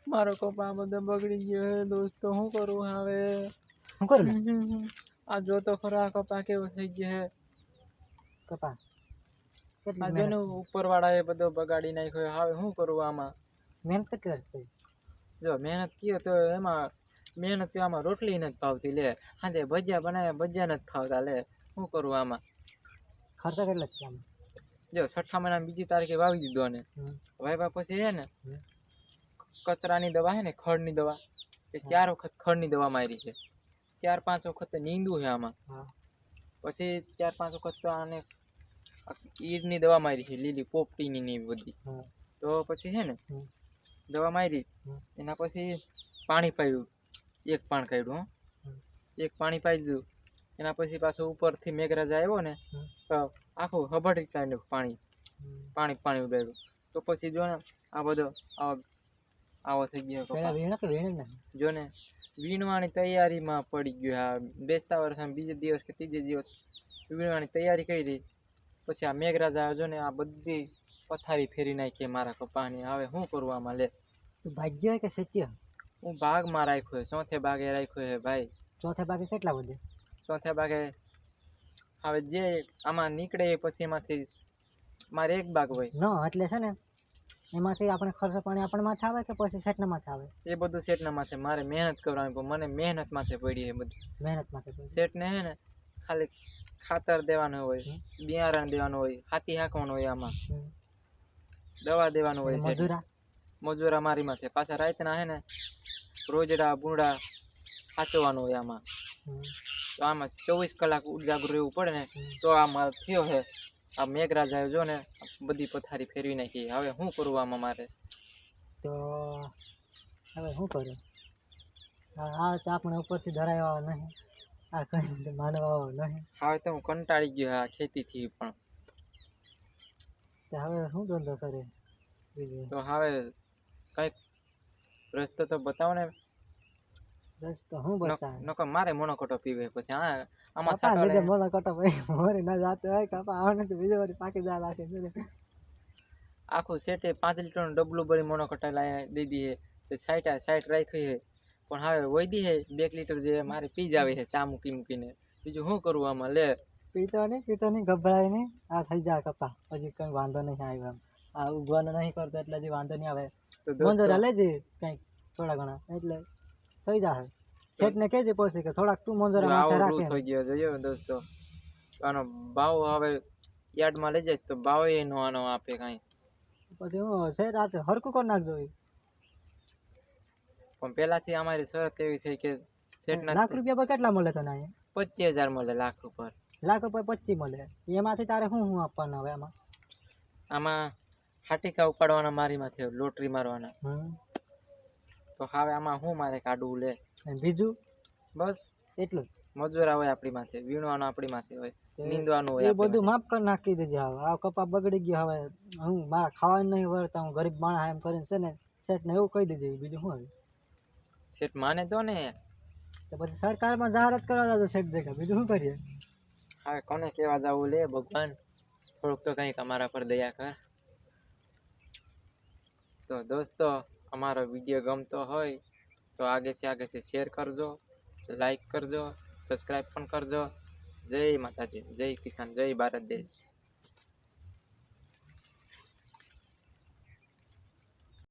મારો કપા બધો બગડી ગયો હે દોસ્તો, શું કરું હવે? શું કરું? આ જો તો ખરા કપા કેવો થઈ ગયો હે. કપા આ જો ને ઉપર વાળા એ બધો બગાડી નાખ્યો. હવે શું કરું આમાં? મહેનત કેટલી કરી? જો મહેનત કીએ તો એમાં મહેનત આમાં રોટલી નથી ભાવતી લે. હાથે ભજીયા બનાવ્યા, ભજીયા નથી ખાવતા લે. શું કરું આમાં? ખર્ચો કેટલો છે આમાં? જો 6 મહિનાની બીજી તારીખે વાવી દીધો ને વાવ્યા પછી હે ને કચરાની દવા હે ને ખડની દવા એ 4 વખત ખડની દવા મારી છે. 4-5 વખત નીંદું છે આમાં. પછી 4-5 વખત તો આને ઈડની દવા મારી છે, લીલી પોપટીની ને બધી. તો પછી છે ને દવા મારી, એના પછી પાણી પાયું, એક પાણ કાઢ્યું. એક પાણી પાઈ દીધું. એના પછી પાછું ઉપરથી મેઘરાજા આવ્યો ને તો આખું હબડી કાઢ્યું પાણી ઉડાડ્યું. તો પછી જો ને આ બધો આવો થઈ ગયો. જો ને વીણવાની તૈયારીમાં પડી ગયો. આ બેસતા વર્ષ બીજે દિવસ કે ત્રીજે દિવસ વીણવાની તૈયારી કરી. પછી આ મેઘરાજા જો ને આ બધી પથારી ફેરી નાખી મારા કપાની. હવે શું કરું આમાં લે? ભાગ્ય કે સત્ય? હું ભાગમાં રાખ્યો, ચોથે ભાગે રાખ્યો હે ભાઈ. ચોથે ભાગે કેટલા બધે? ચોથે ભાગે હવે જે આમાં નીકળે એ પછી એમાંથી મારે એક ભાગ હોય ન, એટલે છે ને એમાંથી આપણે ખર્ચ પાણી આપણે માથે આવે કે પછી સેટના માથે આવે? એ બધું સેટના માથે. મારે મહેનત કરવાની, પણ મને મહેનત માથે પડી. એ બધી મહેનત માથે સેટને હે ને ખાલી ખાતર દેવાનું હોય, બિયારણ દેવાનું હોય, હાથી હાંકવાનું હોય, આમાં દવા દેવાનું હોય. મજૂરા મારી માથે. પાછા રાતના હે ને રોજડા બુંડા સાચવવાનું હોય આમાં. તો આમાં 24 કલાક ઉજાગર રહેવું પડે ને તો આમાં થયો હે. આ મેઘરાજા જો ને બધી પથારી ફેરવી નાખી. હવે શું કરવું આમાં મારે? તો હવે શું કરું? હા તો આપણે ઉપરથી ધરાવ્યા નહીં, આ કઈ માનવા નહીં. હવે તો હું કંટાળી ગયો આ ખેતીથી. પણ હવે શું ધંધો કરે બીજું? તો હવે કંઈક રસ્તો તો બતાવો ને. રસ્તો શું બતાવે? નકર મારે મોનોકોટો પીવે પછી. આમાં મોનોકોટો મોરે ના જાતો હોય કપા આવને તો બીજી વાર પાકી જાય લાગે. આખું સેટે 5 લીટરનું ડબલું ભરી મોનોકોટા લાવી દીધી છે. સાઈટ રાખી છે. પણ હવે વૈદી છે 2 લીટર જે મારે પી જાવે છે ચા મૂકીને. બીજું શું કરવું આમાં લે? પીતો નહીં, ગભરાય નહીં. આ થઈ જાય કપા, પછી કઈ વાંધો નહીં આવ્યો. આ ઉગવાનું નહીં કરતો એટલે હજી વાંધો નહીં આવે. મંજૂરા લેજે કંઈક થોડા ઘણા એટલે થઈ જાય. સેટને કહેજે પછી કે થોડાક તું મંજૂરા માથે રાખે. થઈ ગયો જોયો દોસ્તો. આનો ભાવ હવે યાર્ડમાં લઈ જાય તો ભાવ એનો આનો આપે કાંઈ. પછી હું સેટ આતે હરકું કરી નાખજો. પણ પહેલાથી અમારી શરત એવી છે કે સેટના લાખ રૂપિયા પર કેટલા મળે તને? 25,000 મળે લાખ ઉપર. લાખ ઉપર 25 મળે. એમાંથી તારે શું આપવાનું હવે આમાં? આમાં હાટીકા ઉપાડવાના મારી માથે, લોટરી મારવાના. તો હવે આમાં શું મારે કાઢવું લે? બીજું બસ એટલું. મજૂરા હોય આપણી માથે, વીણવાનું આપણી માથે હોય, નીંદવાનું હોય. એ બધું માફ કરી નાખી દેજે. હવે આ કપા બગડી ગયો. હવે હું મારા ખાવાનું નહીં વળતા, હું ગરીબ માણસ એમ કરીને છે ને સેટને એવું કહી દેજે. બીજું શું હવે? સેટ માને તો ને. તો પછી સરકારમાં જાહેરાત કરવા જાજો સેટ દેખા. બીજું શું કરીએ? હવે કોને કહેવા જવું લે ભગવાન? થોડુંક તો કંઈક અમારા પર દયા કર. તો દોસ્તો અમારો વિડીયો ગમતો હોય તો આગે છે શેર કરજો, લાઈક કરજો, સબસ્ક્રાઈબ પણ કરજો. જય માતાજી, જય કિસાન, જય ભારત દેશ.